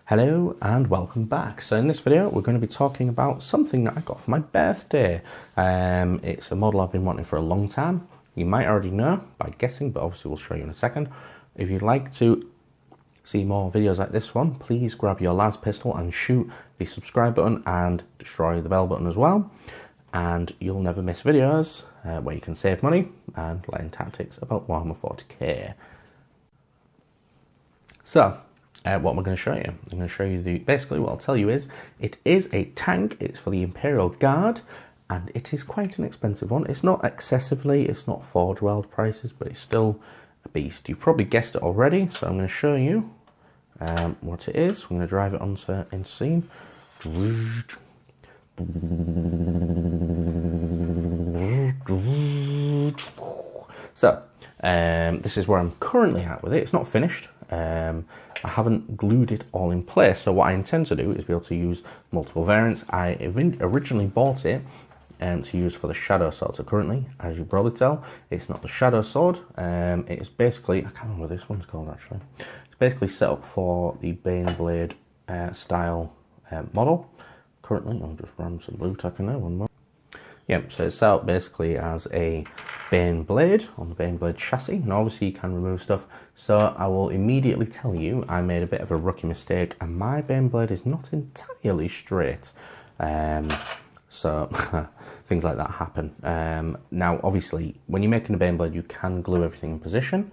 Hello and welcome back. So in this video we're going to be talking about something that I got for my birthday. It's a model I've been wanting for a long time. You might already know by guessing, but obviously we'll show you in a second. If you'd like to see more videos like this one, please grab your las pistol and shoot the subscribe button and destroy the bell button as well. And you'll never miss videos where you can save money and learn tactics about Warhammer 40k. So, what am I going to show you? I'm going to show you basically what I'll tell you is, it is a tank, it's for the Imperial Guard, and it is quite an expensive one. It's not excessively, it's not Forge World prices, but it's still a beast. You've probably guessed it already, so I'm going to show you what it is. I'm going to drive it onto scene. So, this is where I'm currently at with it. It's not finished. I haven't glued it all in place, so what I intend to do is be able to use multiple variants. I originally bought it to use for the Shadow Sword, so currently, as you probably tell, it's not the Shadow Sword. It's basically, I can't remember what this one's called actually. It's basically set up for the Baneblade style model. Currently, I'll just ram some blue tack in there, one more. Yep, so it's set up basically as a Baneblade on the Baneblade chassis, and obviously you can remove stuff. So I will immediately tell you I made a bit of a rookie mistake, and my Baneblade is not entirely straight. So things like that happen. Now, obviously, when you're making a Baneblade, you can glue everything in position.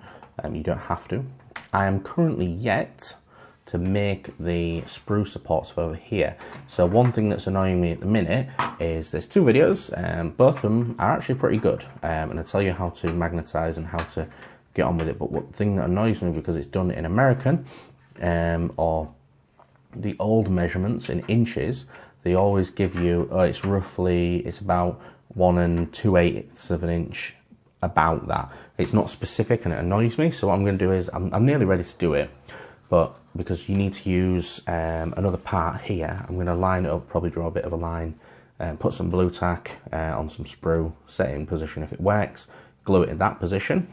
You don't have to. I am currently yet to make the sprue supports for over here. So one thing that's annoying me at the minute is there's two videos, both of them are actually pretty good, and I'll tell you how to magnetize and how to get on with it. But one thing that annoys me, because it's done in American, or the old measurements in inches, they always give you, it's about 1 2/8 of an inch, about that. It's not specific and it annoys me, so what I'm going to do is, I'm nearly ready to do it, but because you need to use another part here, I'm going to line it up, probably draw a bit of a line, put some blue tack on some sprue, set it in position if it works, glue it in that position,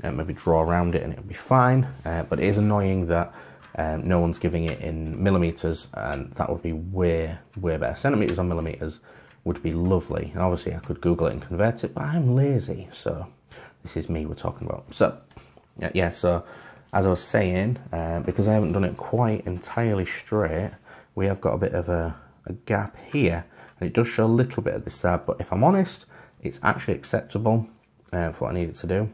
and maybe draw around it and it'll be fine. But it is annoying that no one's giving it in millimeters, and that would be way better. Centimeters or millimeters would be lovely, and obviously I could Google it and convert it, but I'm lazy, so this is me we're talking about. So yeah, so as I was saying, because I haven't done it quite entirely straight, we have got a bit of a gap here, and it does show a little bit of this side, but if I'm honest, it's actually acceptable for what I need it to do.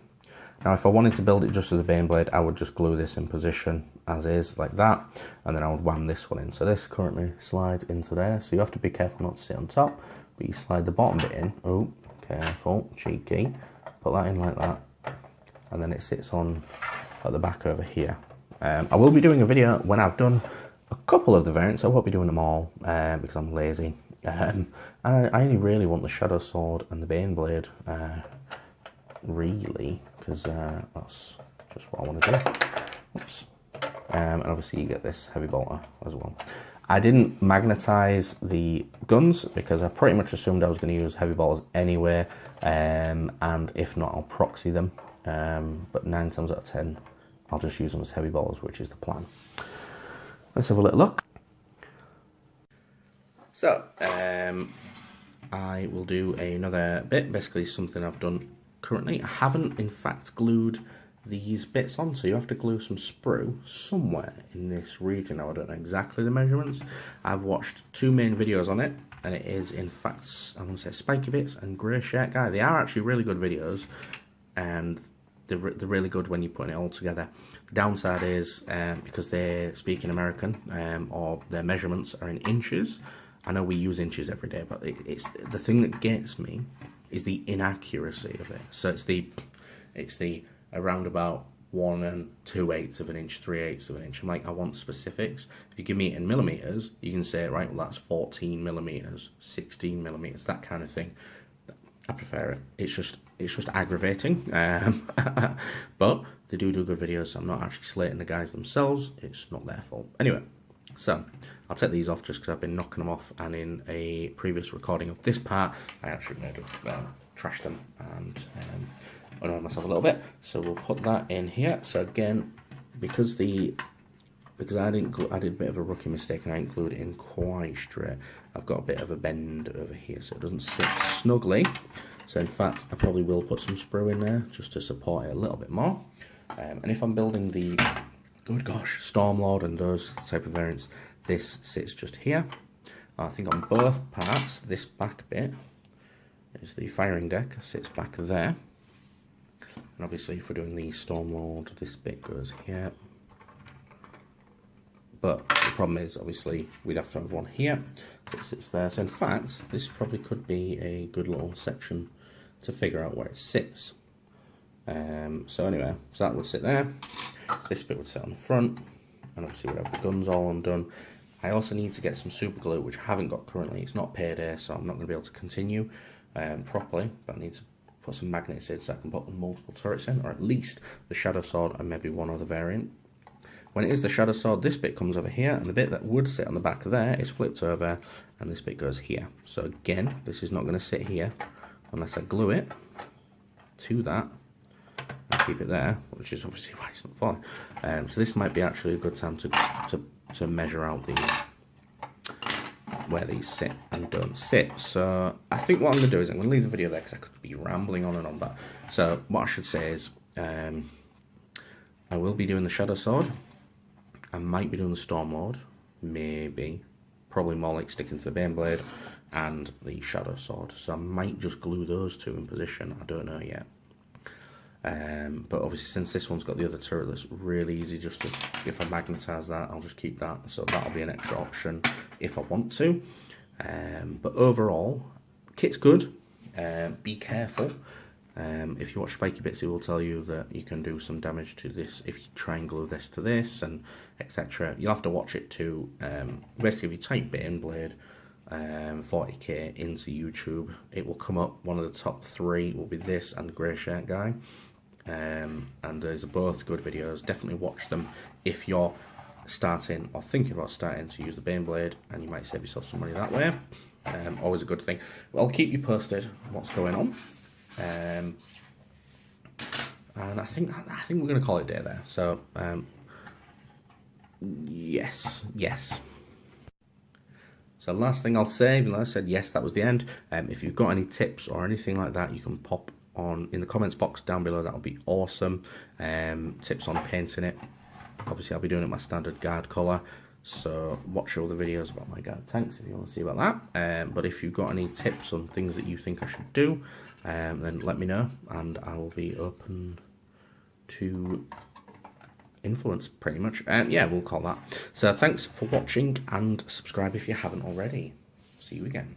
Now, if I wanted to build it just with a Baneblade, I would just glue this in position as is, like that, and then I would wham this one in. So this currently slides into there, so you have to be careful not to sit on top, but you slide the bottom bit in. Oh, careful, cheeky. Put that in like that, and then it sits on at the back over here. I will be doing a video when I've done a couple of the variants. I won't be doing them all because I'm lazy. I only really want the Shadow Sword and the Baneblade, really, because that's just what I want to do. Oops. And obviously you get this heavy bolter as well. I didn't magnetize the guns because I pretty much assumed I was going to use heavy bolters anyway, and if not, I'll proxy them. But 9 times out of 10, I'll just use them as heavy bolters, which is the plan. Let's have a little look. So, I will do another bit, basically something I've done currently. I haven't, in fact, glued these bits on, so you have to glue some sprue somewhere in this region. Now, I don't know exactly the measurements. I've watched 2 main videos on it, and it is, in fact, I want to say Spiky Bits and Grey Shirt Guy. They are actually really good videos, and they're really good when you're putting it all together. The downside is, because they speak in American, or their measurements are in inches. I know we use inches every day, but it's the thing that gets me is the inaccuracy of it. So it's the around about 1 2/8 of an inch, 3/8 of an inch. I'm like, I want specifics. If you give me it in millimeters, you can say, right, well, that's 14 millimeters, 16 millimeters, that kind of thing. I prefer it. It's just aggravating, but they do good videos, so I'm not actually slating the guys themselves. It's not their fault. Anyway, so I'll take these off just because I've been knocking them off, and in a previous recording of this part, I actually made trashed them and annoyed myself a little bit. So we'll put that in here. So again, because the because I did a bit of a rookie mistake and I didn't glue it in quite straight. I've got a bit of a bend over here, so it doesn't sit snugly. So in fact, I probably will put some sprue in there just to support it a little bit more. And if I'm building the, good gosh, Stormlord and those type of variants, this sits just here. I think on both parts, this back bit is the firing deck, sits back there. And obviously if we're doing the Stormlord, this bit goes here. But the problem is, obviously, we'd have to have one here that sits there. So in fact, this probably could be a good little section to figure out where it sits. So anyway, so that would sit there. This bit would sit on the front. And obviously we'd have the guns all undone. I also need to get some super glue, which I haven't got currently. It's not payday, so I'm not going to be able to continue properly. But I need to put some magnets in so I can put multiple turrets in, or at least the Shadow Sword and maybe one other variant. When it is the Shadow Sword, this bit comes over here, and the bit that would sit on the back there is flipped over, and this bit goes here. So again, this is not going to sit here unless I glue it to that and keep it there, which is obviously why it's not falling. So this might be actually a good time to measure out where these sit and don't sit. So I think what I'm going to do is I'm going to leave the video there because I could be rambling on and on. But so what I should say is I will be doing the Shadow Sword. I might be doing the Stormlord, maybe. Probably more like sticking to the Baneblade and the Shadow Sword. So I might just glue those two in position, I don't know yet. But obviously since this one's got the other turret that's really easy, just to, if I magnetize that, I'll just keep that. So that'll be an extra option if I want to. But overall, kit's good. Be careful. If you watch Spiky Bits, he will tell you that you can do some damage to this if you try and glue this to this, and etc. You'll have to watch it too. Basically, if you type Baneblade 40k into YouTube, it will come up. One of the top 3 will be this and Grey Shirt Guy. And those are both good videos. Definitely watch them if you're starting or thinking about starting to use the Baneblade, and you might save yourself some money that way. Always a good thing. Well, I'll keep you posted what's going on. And I think we're going to call it a day there. So yes. So last thing I'll say, even though I said yes, that was the end. If you've got any tips or anything like that, you can pop on in the comments box down below. That would be awesome. Tips on painting it. Obviously, I'll be doing it my standard guard colour. So watch all the videos about my guard tanks if you want to see about that. But if you've got any tips on things that you think I should do, then let me know, and I will be open to influence, pretty much. Yeah, we'll call that. So thanks for watching, and subscribe if you haven't already. See you again.